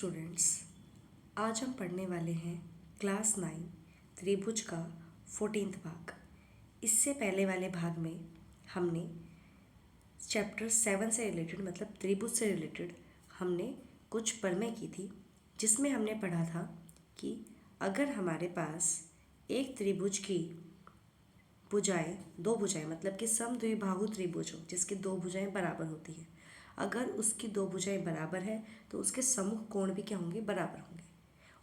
Students, आज हम पढ़ने वाले हैं क्लास 9 त्रिभुज का 14वां भाग। इससे पहले वाले भाग में हमने चैप्टर 7 से रिलेटेड मतलब त्रिभुज से रिलेटेड हमने कुछ प्रमेय की थी, जिसमें हमने पढ़ा था कि अगर हमारे पास एक त्रिभुज की भुजाएं, दो भुजाएं मतलब कि समद्विबाहु त्रिभुज हो जिसकी दो भुजाएं बराबर होती हैं, अगर उसकी दो भुजाएं बराबर है तो उसके सम्मुख कोण भी क्या होंगे, बराबर होंगे।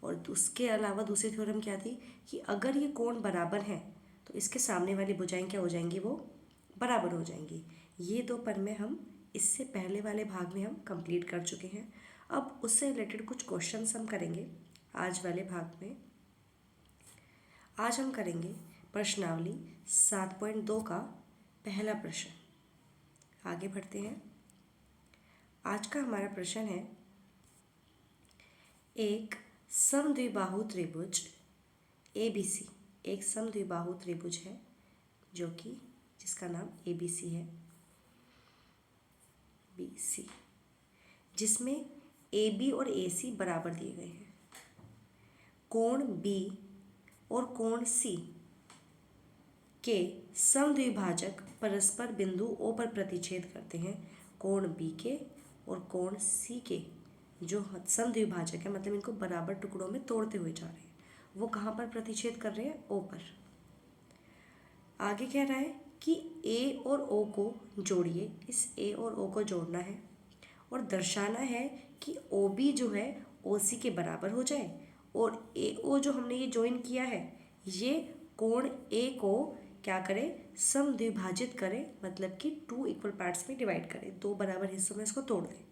और उसके अलावा दूसरी थ्योरम क्या थी कि अगर ये कोण बराबर हैं तो इसके सामने वाली भुजाएं क्या हो जाएंगी, वो बराबर हो जाएंगी। ये दो प्रमेय हम इससे पहले वाले भाग में हम कंप्लीट कर चुके हैं। अब उससे रिलेटेड कुछ क्वेश्चंस हम करेंगे आज वाले भाग में। आज हम करेंगे प्रश्नावली 7.2 का पहला प्रश्न। आगे बढ़ते हैं। आज का हमारा प्रश्न है, एक समद्विबाहु त्रिभुज ABC, एक समद्विबाहु त्रिभुज है जो कि जिसका नाम ABC है, BC, जिसमें AB और AC बराबर दिए गए हैं। कोण B और कोण C के समद्विभाजक परस्पर बिंदु O पर प्रतिच्छेद करते हैं। कोण B के और कोण C के जो समद्विभाजक है मतलब इनको बराबर टुकड़ों में तोड़ते हुए जा रहे हैं, वो कहाँ पर प्रतिच्छेद कर रहे हैं, O पर। आगे कह रहा है कि A और O को जोड़िए, इस A और O को जोड़ना है और दर्शाना है कि OB जो है OC के बराबर हो जाए और AO जो हमने ये ज्वाइन किया है ये कोण A को क्या करे, समद्विभाजित करे, मतलब कि 2 इक्वल पार्ट्स में डिवाइड करे, दो बराबर हिस्सों में इसको तोड़ दे।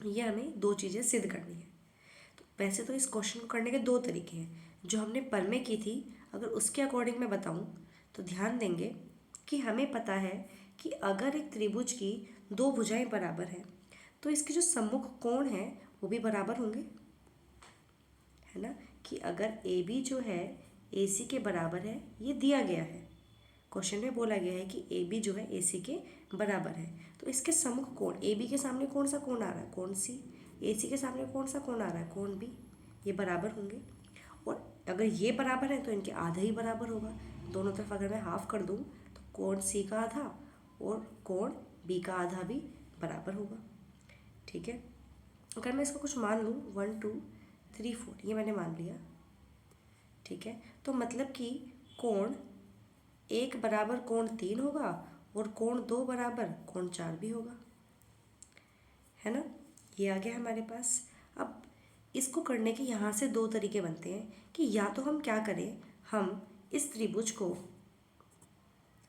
ये हमें दो चीज़ें सिद्ध करनी है। तो वैसे तो इस क्वेश्चन को करने के दो तरीके हैं। जो हमने प्रमेय की थी अगर उसके अकॉर्डिंग मैं बताऊं तो ध्यान देंगे कि हमें पता है कि अगर एक त्रिभुज की दो भुजाएं बराबर हैं तो इसके जो सम्मुख कोण हैं वो भी बराबर होंगे, है ना। कि अगर AB जो है AC के बराबर है, ये दिया गया है, क्वेश्चन में बोला गया है कि AB जो है AC के बराबर है, तो इसके सम्मुख कोण AB के सामने कौन सा कोण आ रहा है, कोण C, AC के सामने कौन सा कोण आ रहा है, कोण B, ये बराबर होंगे। और अगर ये बराबर है तो इनके आधा ही बराबर होगा। दोनों तरफ अगर मैं हाफ कर दूं तो कोण C का आधा और कोण B का आधा भी बराबर होगा। ठीक है, अगर मैं इसको कुछ मान लूँ 1 2 3 4, ये मैंने मान लिया। ठीक है, तो मतलब कि कोण 1 बराबर कोण 3 होगा और कोण 2 बराबर कोण 4 भी होगा, है ना। ये आ गया हमारे पास। अब इसको करने के यहाँ से दो तरीके बनते हैं कि या तो हम क्या करें, हम इस त्रिभुज को,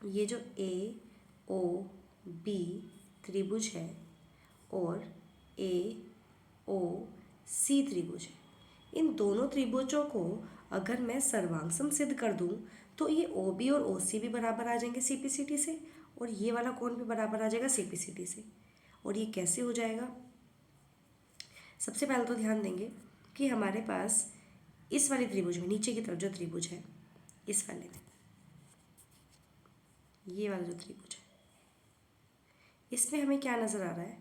ये जो AOB त्रिभुज है और AOC त्रिभुज है, इन दोनों त्रिभुजों को अगर मैं सर्वांग सम सिद्ध कर दूं तो ये OB और OC भी बराबर आ जाएंगे CPCT से और ये वाला कोण भी बराबर आ जाएगा CPCT से। और ये कैसे हो जाएगा, सबसे पहले तो ध्यान देंगे कि हमारे पास इस वाले त्रिभुज में, नीचे की तरफ जो त्रिभुज है इस वाले में, ये वाला जो त्रिभुज है इसमें हमें क्या नज़र आ रहा है,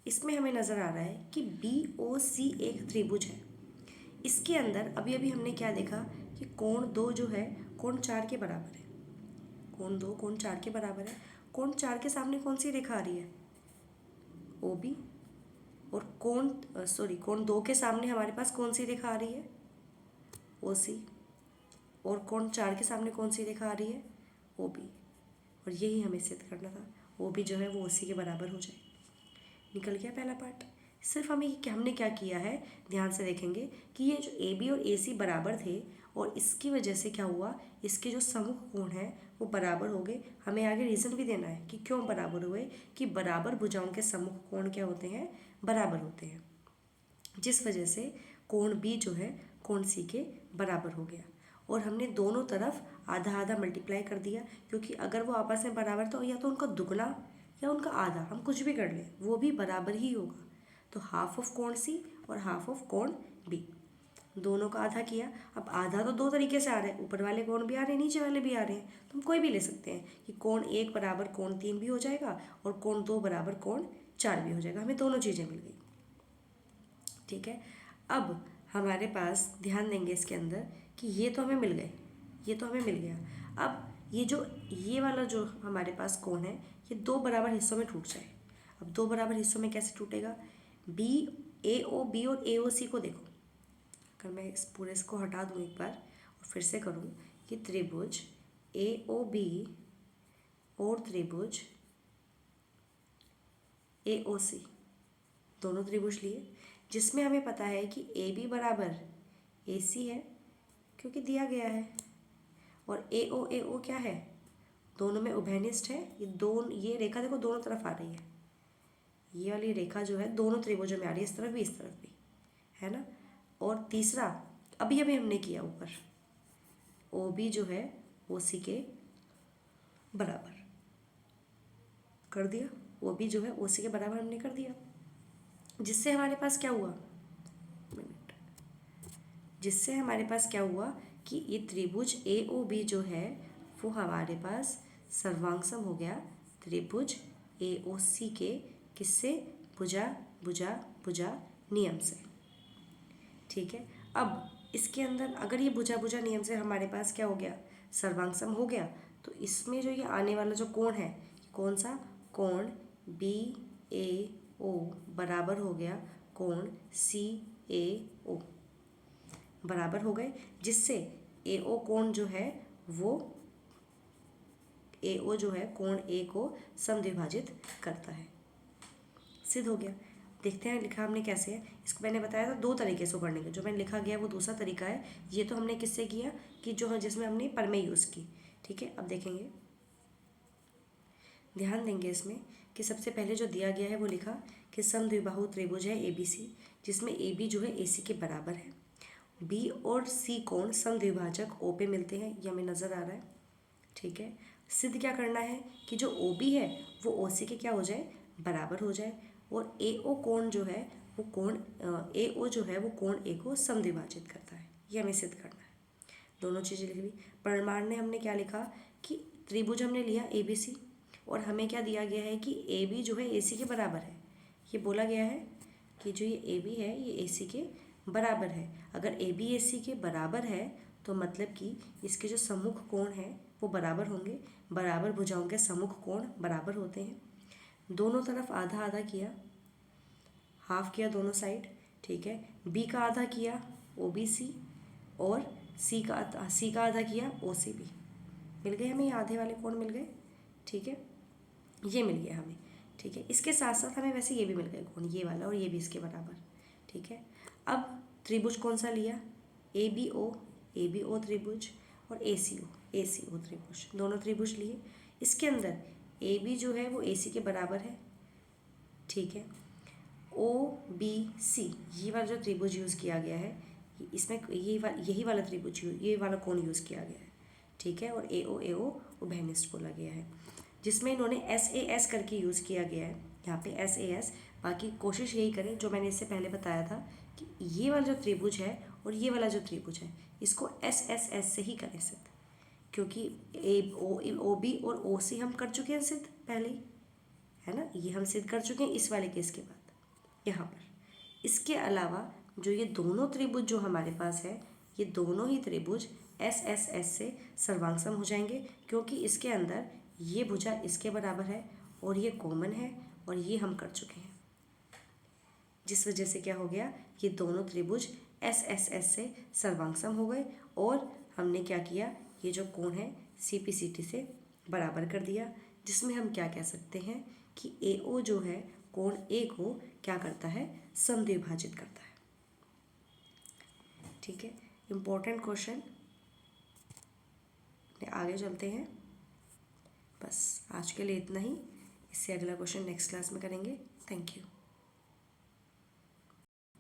इसमें हमें नज़र आ रहा है कि BOC एक त्रिभुज है। इसके अंदर अभी अभी हमने क्या देखा कि कोण 2 जो है कोण 4 के बराबर है, कोण 2 कोण 4 के बराबर है। कोण 4 के सामने कौन सी रेखा आ रही है, OB, और कोण 2 के सामने हमारे पास कौन सी रेखा आ रही है, OC, और कोण 4 के सामने कौन सी रेखा आ रही है, OB। और यही हमें सिद्ध करना था, OB जो है वो OC के बराबर हो जाए। निकल गया पहला पार्ट। सिर्फ हमने क्या किया है, ध्यान से देखेंगे कि ये जो AB और AC बराबर थे और इसकी वजह से क्या हुआ, इसके जो सम्मुख कोण हैं वो बराबर हो गए। हमें आगे रीज़न भी देना है कि क्यों बराबर हुए, कि बराबर भुजाओं के सम्मुख कोण क्या होते हैं, बराबर होते हैं, जिस वजह से कोण B जो है कोण C के बराबर हो गया। और हमने दोनों तरफ आधा आधा मल्टीप्लाई कर दिया, क्योंकि अगर वो आपस में बराबर तो या तो उनका दुगना या उनका आधा, हम कुछ भी कर लें वो भी बराबर ही होगा। तो हाफ ऑफ कोण C और हाफ ऑफ कोण B, दोनों का आधा किया। अब आधा तो दो तरीके से आ रहा है, ऊपर वाले कोण भी आ रहे हैं नीचे वाले भी आ रहे हैं, तो हम कोई भी ले सकते हैं कि कोण 1 बराबर कोण 3 भी हो जाएगा और कोण 2 बराबर कोण 4 भी हो जाएगा। हमें दोनों चीज़ें मिल गई। ठीक है। अब हमारे पास ध्यान देंगे इसके अंदर कि ये तो हमें मिल गए, ये तो हमें मिल गया। अब ये वाला जो हमारे पास कोण है ये दो बराबर हिस्सों में टूट जाए। अब दो बराबर हिस्सों में कैसे टूटेगा? बी ए ओ बी और ए ओ सी को देखो, अगर मैं इस पूरे इसको हटा दूँ एक बार और फिर से करूँ कि त्रिभुज ए ओ बी और त्रिभुज ए ओ सी, दोनों त्रिभुज लिए, जिसमें हमें पता है कि ए बी बराबर ए सी है क्योंकि दिया गया है, और ए ओ क्या है? दोनों में उभयनिष्ठ है। ये रेखा देखो दोनों तरफ आ रही है, ये वाली रेखा जो है दोनों त्रिभुजों में आ रही है, इस तरफ भी इस तरफ भी, है ना। और तीसरा अभी अभी हमने किया ऊपर, ओ बी जो है ओ सी के बराबर कर दिया, ओ बी जो है ओ सी के बराबर हमने कर दिया, जिससे हमारे पास क्या हुआ, जिससे हमारे पास क्या हुआ कि ये त्रिभुज ए ओ बी जो है वो हमारे पास सर्वांगसम हो गया त्रिभुज ए ओ सी के, किससे? भुजा भुजा भुजा नियम से, ठीक है। अब इसके अंदर अगर ये भुजा भुजा नियम से हमारे पास क्या हो गया, सर्वांगसम हो गया, तो इसमें जो ये आने वाला जो कोण है, कौन सा? कोण बी ए ओ बराबर हो गया कोण सी ए ओ, बराबर हो गए, जिससे ए ओ कोण जो है वो ए ओ जो है कोण ए को समद्विभाजित करता है। सिद्ध हो गया। देखते हैं लिखा हमने कैसे है। इसको मैंने बताया था दो तरीके से पढ़ने के, जो मैंने लिखा गया वो दूसरा तरीका है। ये तो हमने किससे किया कि जो है जिसमें हमने प्रमेय यूज़ की, ठीक है। अब देखेंगे, ध्यान देंगे इसमें कि सबसे पहले जो दिया गया है वो लिखा कि समद्विबाहु त्रिभुज है ए बी सी, जिसमें ए बी जो है ए सी के बराबर है, बी और सी कोण समद्विभाजक ओ पे मिलते हैं, ये हमें नज़र आ रहा है, ठीक है। सिद्ध क्या करना है कि जो ओ बी है वो ओ सी के क्या हो जाए, बराबर हो जाए, और ए ओ कोण जो है वो कोण ए ओ जो है वो कोण ए को समद्विभाजित करता है, ये हमें सिद्ध करना है। दोनों चीज़ें लिख ली। प्रमाण में हमने क्या लिखा कि त्रिभुज हमने लिया ए बी सी, और हमें क्या दिया गया है कि ए बी जो है ए सी के बराबर है। ये बोला गया है कि जो ये ए बी है ये ए सी के बराबर है। अगर ए बी ए सी के बराबर है तो मतलब कि इसके जो सम्मुख कोण हैं वो बराबर होंगे। बराबर भुजाओं के सम्मुख कोण बराबर होते हैं। दोनों तरफ आधा आधा किया, हाफ किया दोनों साइड, ठीक है। बी का आधा किया ओ बी सी, और सी का आधा किया ओ सी बी। मिल गए हमें, ये आधे वाले कोण मिल गए, ठीक है। ये मिल गया हमें, ठीक है। इसके साथ साथ हमें वैसे ये भी मिल गए कोण, ये वाला और ये भी इसके बराबर, ठीक है। अब त्रिभुज कौन सा लिया? ए बी ओ त्रिभुज, और ए सी ओ त्रिभुज, दोनों त्रिभुज लिए। इसके अंदर ए बी जो है वो ए सी के बराबर है, ठीक है। ओ बी सी ये वाला जो त्रिभुज यूज़ किया गया है, इसमें यही वाला त्रिभुज ये वाला कोण यूज़ किया गया है, ठीक है। और ए ओ उभयनिष्ठ बोला गया है, जिसमें इन्होंने एस ए एस करके यूज़ किया गया है यहाँ पे एस ए एस। बाकी कोशिश यही करें जो मैंने इससे पहले बताया था कि ये वाला जो त्रिभुज है और ये वाला जो त्रिभुज है इसको एस एस एस से ही करें सिद्ध, क्योंकि ओ बी और ओ सी हम कर चुके हैं सिद्ध पहले ही, है ना। ये हम सिद्ध कर चुके हैं इस वाले केस के बाद यहाँ पर। इसके अलावा जो ये दोनों त्रिभुज जो हमारे पास है, ये दोनों ही त्रिभुज एस एस एस से सर्वांगसम हो जाएंगे, क्योंकि इसके अंदर ये भुजा इसके बराबर है और ये कॉमन है और ये हम कर चुके हैं, जिस वजह से क्या हो गया, ये दोनों त्रिभुज एस एस एस से सर्वांगसम हो गए। और हमने क्या किया, ये जो कोण है सी पी सी टी से बराबर कर दिया, जिसमें हम क्या कह सकते हैं कि ए ओ जो है कोण ए को क्या करता है, समद्विभाजित करता है, ठीक है। इम्पोर्टेंट क्वेश्चन, आगे चलते हैं। बस आज के लिए इतना ही, इससे अगला क्वेश्चन नेक्स्ट क्लास में करेंगे। Thank you.